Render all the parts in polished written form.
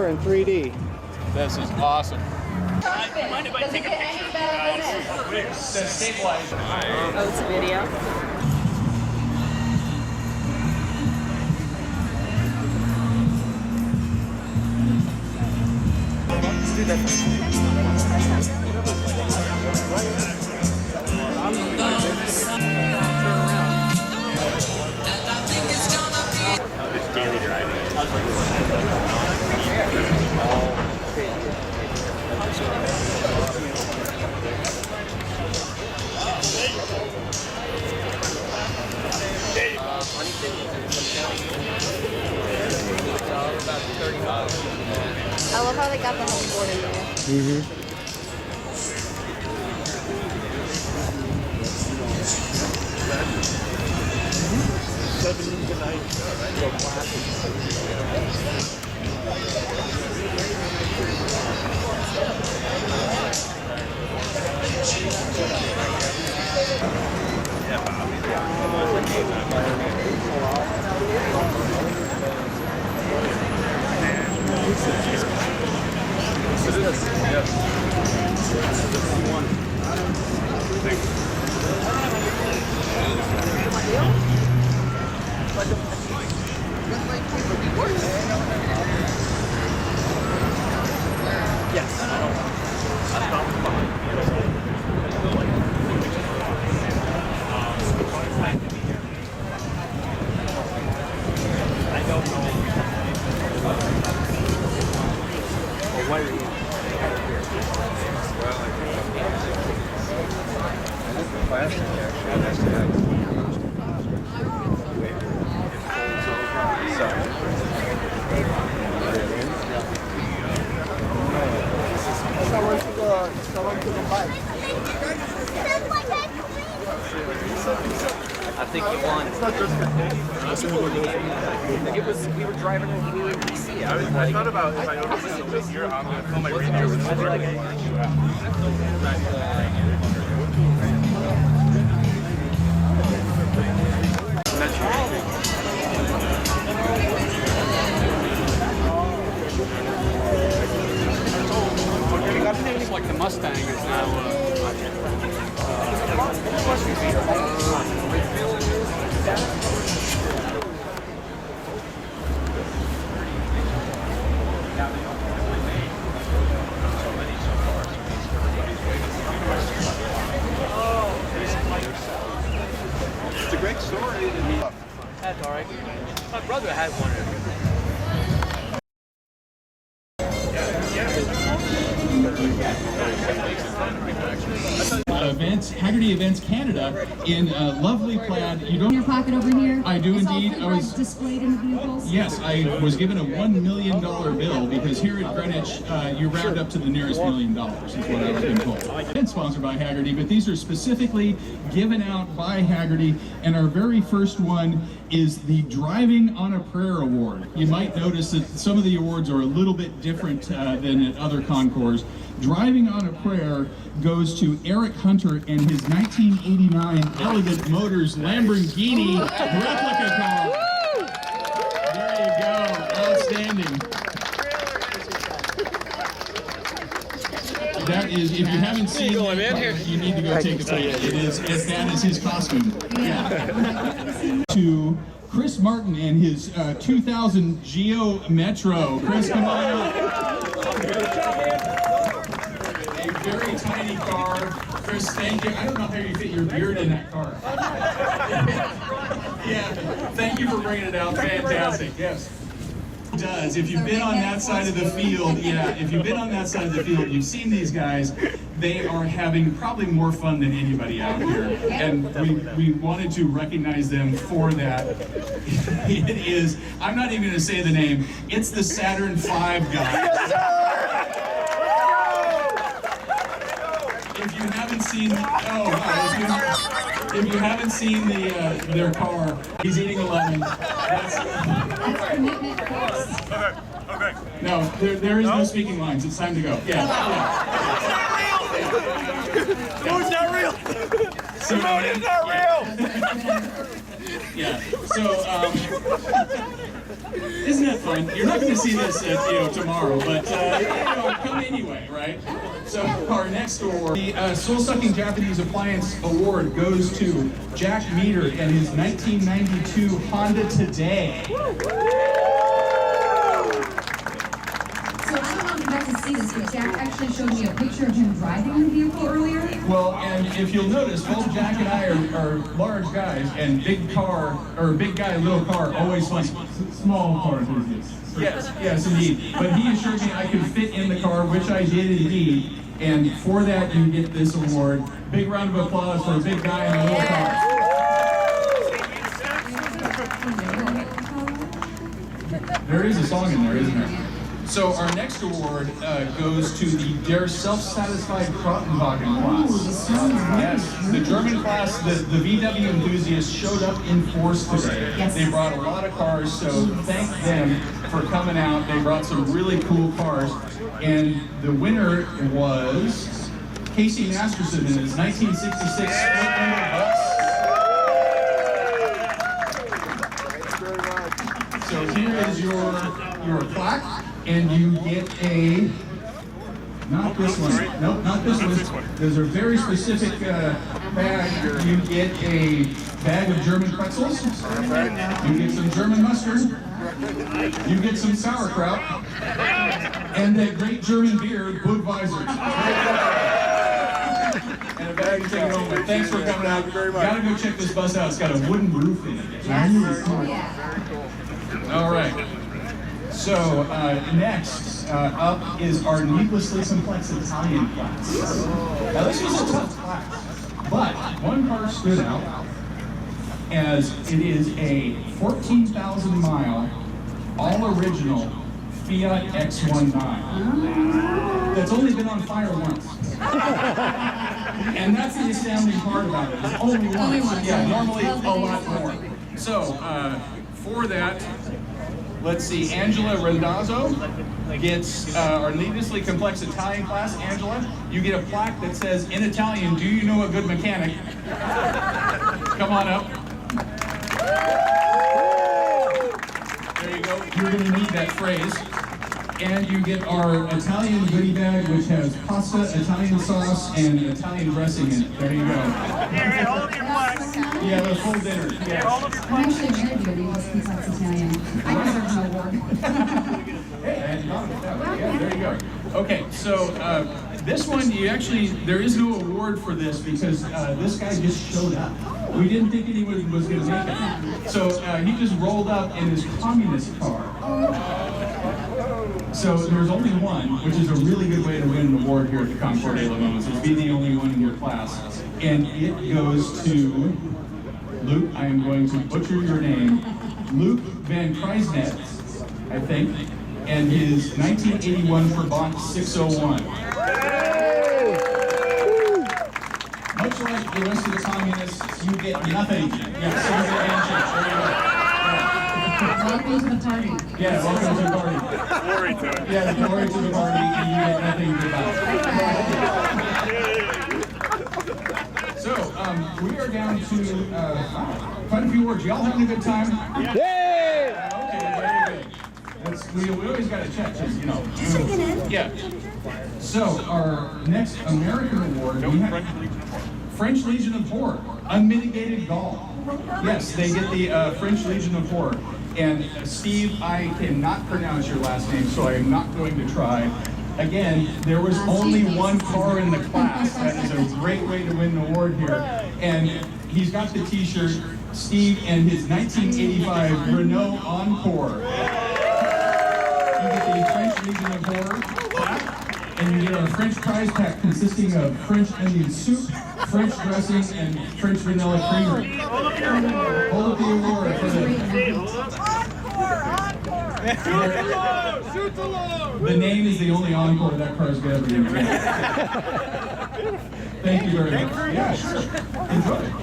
Concour in 3D. This is awesome. Mind if I take a picture of you guys? Stabilize. Oh, it's a video? Let's do that. It's daily driving. I love how they got the homeboard in there. I think you won. It's not just it was, we were driving and we were in DC. I thought about if I don't listen to here, I'm going to fill my radio with It's like the Mustang is now. It's a great story. That's all right. My brother had one. Events, Haggerty Events Canada in lovely plaid. You don't. Your pocket over here. I do It's indeed. all I was displayed in the vehicles. Yes, I was given a $1 million bill because here at Greenwich, you round up to the nearest $1 million, is what I've been told. And sponsored by Haggerty, but these are specifically given out by Haggerty, and our very first one is the Driving on a Prayer Award. You might notice that some of the awards are a little bit different than at other concours. Driving on a Prayer goes to Eric Hunter and his 1989 Elegant Motors Lamborghini replica car. There you go, outstanding. That is, if you haven't seen that car, you need to go take a look. It is, that is his costume. Yeah. To Chris Martin and his 2000 Geo Metro. Chris, come on up. A very tiny car. Chris, thank you. I don't know how you fit your beard in that car. Yeah, thank you for bringing it out. Fantastic. Yes. It does. If you've been on that side of the field, if you've been on that side of the field, you've seen these guys. They are having probably more fun than anybody out here, and we wanted to recognize them for that. It is, I'm not even going to say the name, it's the Saturn V guys. If you haven't seen, if you haven't seen their car, he's eating a lemon. That's commitment, Chris. Okay. No, there is no speaking lines. It's time to go. Yeah. Food's not real! So, Food is not real! Yeah. So, isn't that fun? You're not going to see this, tomorrow, but come anyway, right? So, our next award, the soul-sucking Japanese appliance award, goes to Jack Meter and his 1992 Honda Today. So I don't know if you got to see this, but Jack actually showed me a picture of him driving the vehicle earlier. Well, and if you'll notice, both Jack and I are large guys, and big guy, little car, always fun. Small car enthusiasts. Yes, indeed. But he assured me I could fit in the car, which I did indeed. And for that, you get this award. Big round of applause for a big guy in a little car. There is a song in there, isn't there? So our next award goes to the Der Self-Satisfied Krottenwagen class. Yes, the German class, the VW enthusiasts showed up in force today. Yes. They brought a lot of cars, so thank them for coming out. They brought some really cool cars. And the winner was Casey Masterson in his 1966 split window bus. So here is your plaque. And you get not this one. Nope, not this one. There's a very specific bag. You get a bag of German pretzels. You get some German mustard. You get some sauerkraut. And that great German beer, Budweiser. And a bag to take it home with. Thanks for coming out. Gotta go check this bus out. It's got a wooden roof in it. All right. So next up is our needlessly complex Italian class. Now this was a tough class, but one car stood out as it is a 14,000 mile, all original Fiat X19 that's only been on fire once. And that's the astounding part about it. It's only once. Yeah, normally a lot more. So for that, let's see, Angela Randazzo gets our needlessly complex Italian class. Angela, you get a plaque that says, in Italian, do you know a good mechanic? Come on up. There you go. You're going to need that phrase. And you get our Italian goodie bag, which has pasta, Italian sauce, and Italian dressing in it. There you go. Yeah, the full dinner. Yes. I'm actually married to a needless complex Italian. I deserve an award. Hey, I hadn't thought about that. Yeah, there you go. Okay, so this one, there is no award for this because this guy just showed up. We didn't think anyone was going to make it. So he just rolled up in his communist car. So there's only one, which is a really good way to win an award here at the Concours de la Mons, is be the only one in your class. And it goes to Luke, I am going to butcher your name, Luke Van Kreisnet, I think, and his 1981 Trabant 601. Much like the rest of the communists, you get nothing. Yeah, so you get handshakes. There you go. Welcome to the party. Yeah, welcome to the party. Glory to it. Yeah, glory to the party, and you get nothing to buy. So, we are down to quite a few words. Y'all having a good time? Yeah! Okay, very good. We always got to check, just, Just checking in. Yeah. So, our next American award, we have French Legion of Horror, Unmitigated Gall. Yes, they get the French Legion of Horror. And Steve, I cannot pronounce your last name, so I am not going to try. Again, there was only one car in the class. That is a great way to win an award here. And he's got the t-shirt, Steve, and his 1985 Renault Concours. You get the French Legion of Horror plaque, and you get our French prize pack consisting of French onion soup, French dressing, and French vanilla creamery. Hold up the award for the... The name is the only encore that car's ever been given. Thank you very much. Yeah, sure. Enjoy it.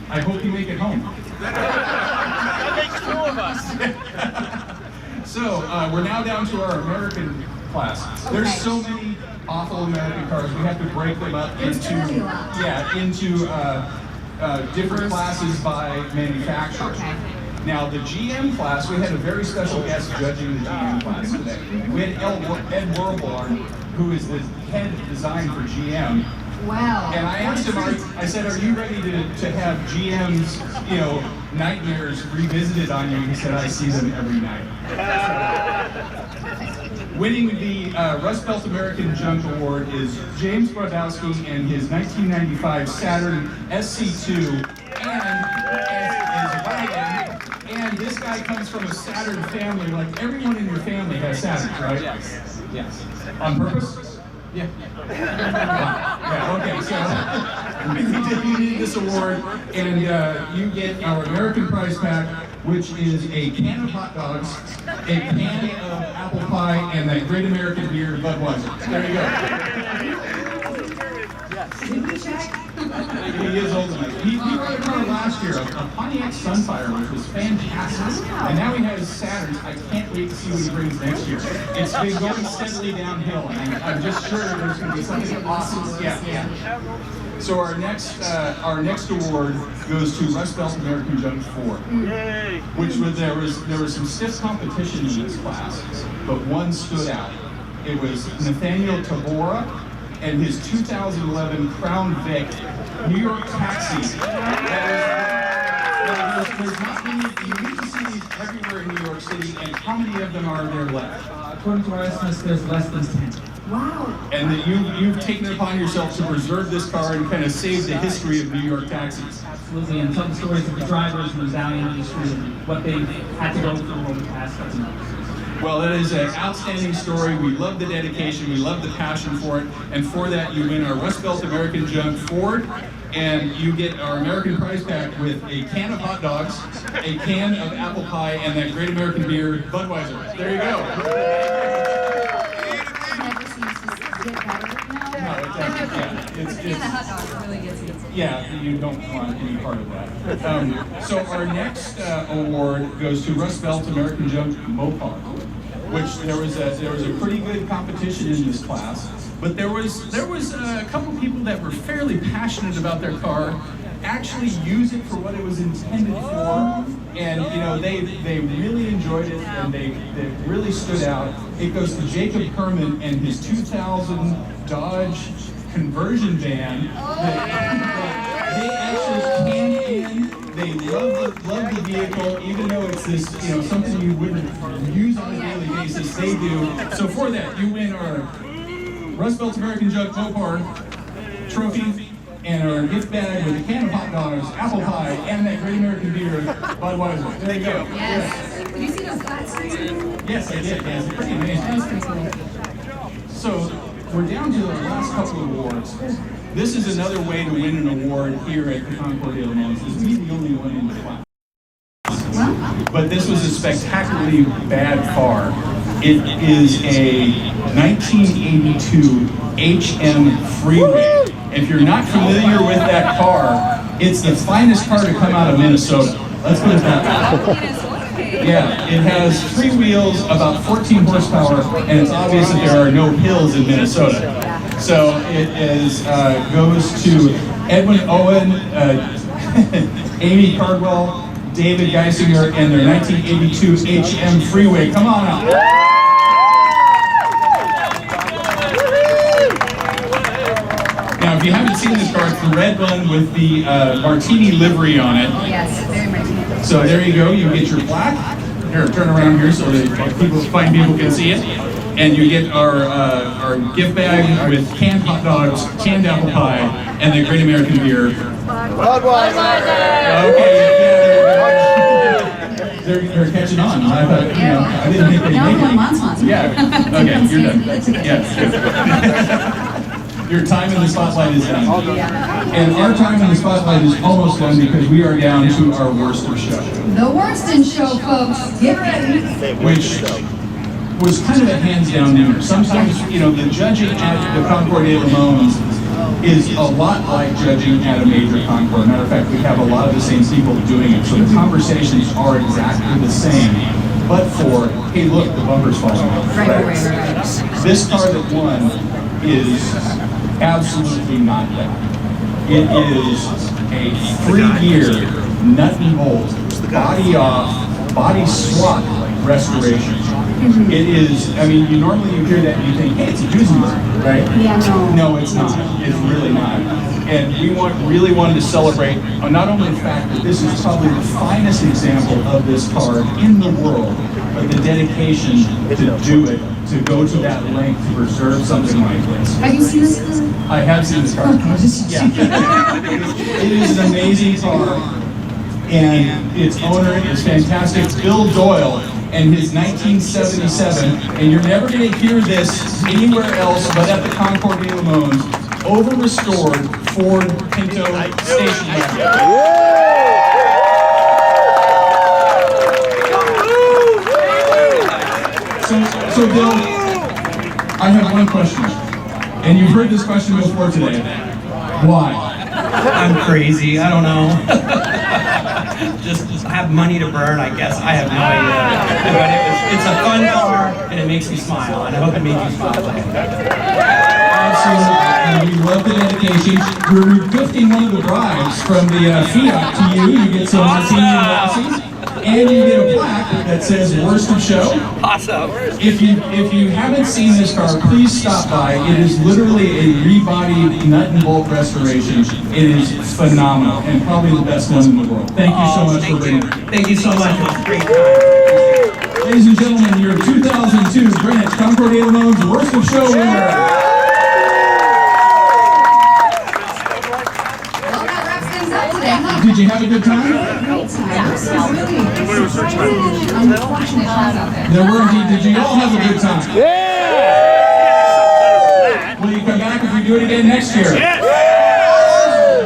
I hope you make it home. That makes two of us. So, we're now down to our American class. There's so many awful American cars. We have to break them up into different classes by manufacturer. Now, the GM class, we had a very special guest judging the GM class today. We had Ed Werborn, who is the head design for GM. Wow. And I asked him, I said, are you ready to have GM's, nightmares revisited on you? He said, I see them every night. Winning the Rust Belt American Junk Award is James Brodowski and his 1995 Saturn SC2 and his wagon. And this guy comes from a Saturn family. Like everyone in your family has Saturns, right? Yes. Yes. On purpose? Yeah. Yeah, okay, so you need this award, and you get our American prize pack, which is a can of hot dogs, a can of apple pie, and that great American beer, Budweiser. There you go. He is old enough. He rode a car last year, a Pontiac Sunfire, which was fantastic. And now he has Saturns. I can't wait to see what he brings next year. It's been going steadily downhill, and I'm just sure there's going to be something awesome. Yeah. So our next award goes to Rust Belt American Junk 4, which there was some stiff competition in this class, but one stood out. It was Nathaniel Tabora and his 2011 Crown Vic New York Taxi. There's not many, you need to see these everywhere in New York City, and how many of them are there left? According to our estimates, there's less than 10. Wow. And that you've taken it upon yourself to preserve this car and kind of save the history of New York taxis. Absolutely, and tell the stories of the drivers and the Valiant industry and what they had to go through over the past couple months. Well, it is an outstanding story. We love the dedication, we love the passion for it, and for that you win our Rust Belt American Junk Ford, and you get our American prize pack with a can of hot dogs, a can of apple pie, and that great American beer, Budweiser. There you go. Yeah, you don't want any part of that. So our next award goes to Rust Belt American Junk Mopar, which there was a pretty good competition in this class, but there was a couple people that were fairly passionate about their car, actually use it for what it was intended for, and they really enjoyed it and they really stood out. It goes to Jacob Herman and his 2000 Dodge conversion van. They actually came in. They love the vehicle, even though it's this something you wouldn't use on a daily basis. They do. So for that, you win our Rust Belt American Junk Mopar trophy and our gift bag with a can of hot dogs, apple pie, and that great American beer, Budweiser. There you go. Yes. Did you see those flats? Yes, I did. Yes, it's pretty amazing. That was pretty cool. So we're down to the last couple of awards. This is another way to win an award here at the Concours de Le Mans. Is be the only one in the class. But this was a spectacularly bad car. It is a 1982 HM Freeway. If you're not familiar with that car, it's the finest car to come out of Minnesota. Let's put it that way. Yeah, it has 3 wheels, about 14 horsepower, and it's obvious that there are no hills in Minnesota. So it goes to Edwin Owen, Amy Cardwell, David Geisinger, and their 1982 HM Freeway. Come on out. Now, if you haven't seen this car, it's the red one with the martini livery on it. Yes, very martini. So there you go, you get your plaque. Here, turn around here so that fine people can see it. And you get our gift bag with canned hot dogs, canned apple pie, and the great American beer. Okay, yeah, they're catching on. I thought, I didn't think they'd make it. Yeah, okay, you're done. Yes. Your time in the spotlight is done. And our time in the spotlight is almost done because we are down to our Worston show. The Worston show, folks. Get ready. Which was kind of a hands-down winner. Sometimes, the judging at the Concours de Le Mans is a lot like judging at a major concours. Matter of fact, we have a lot of the same people doing it, so the conversations are exactly the same. But for, hey look, the bumper's falling off. Right. This car that won is absolutely not that. It is a 3-gear nut and bolt body off, body swap restoration. It is, I mean, you normally hear that and you think, hey, it's a Duesenberg, right? Yeah, no. No, it's not. It's really not. And we really wanted to celebrate not only the fact that this is probably the finest example of this car in the world, but the dedication to do it, to go to that length to preserve something like this. Have you seen this car? I have seen this car. Yeah. It is an amazing car, and its owner is fantastic, Bill Doyle, and his 1977, and you're never going to hear this anywhere else but at the Concours de Le Mans, over-restored Ford Pinto station wagon. So Bill, I have one question, and you've heard this question before today. Why? I'm crazy, I don't know. just have money to burn, I guess. I have no idea. But it's a fun car, and it makes me smile, and I hope it made you smile today. Absolutely, and we love the dedication. We're regifting one of the drives from the Fiat to you. You get some Martini glasses, and you get a plaque that says "Worst of Show." Awesome. If you haven't seen this car, please stop by. It is literally a rebodied nut and bolt restoration. It is phenomenal, and probably the best one in the world. Thank you so much for being here. Thank you so much. It was a great time. Ladies and gentlemen, your 2002 Greenwich Concours de Le Mans Worst of Show winner. Did you have a good time? There were indeed. Did you all have a good time? Yeah! Will you come back if we do it again next year? Yes!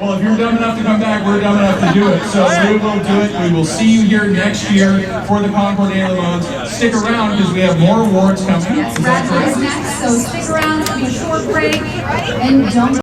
Well, if you're dumb enough to come back, we're dumb enough to do it. So we will do it. We will see you here next year for the Concours de Le Mans. Stick around because we have more awards coming. Yes, Bradford is next, so stick around. It'll be a short break. And don't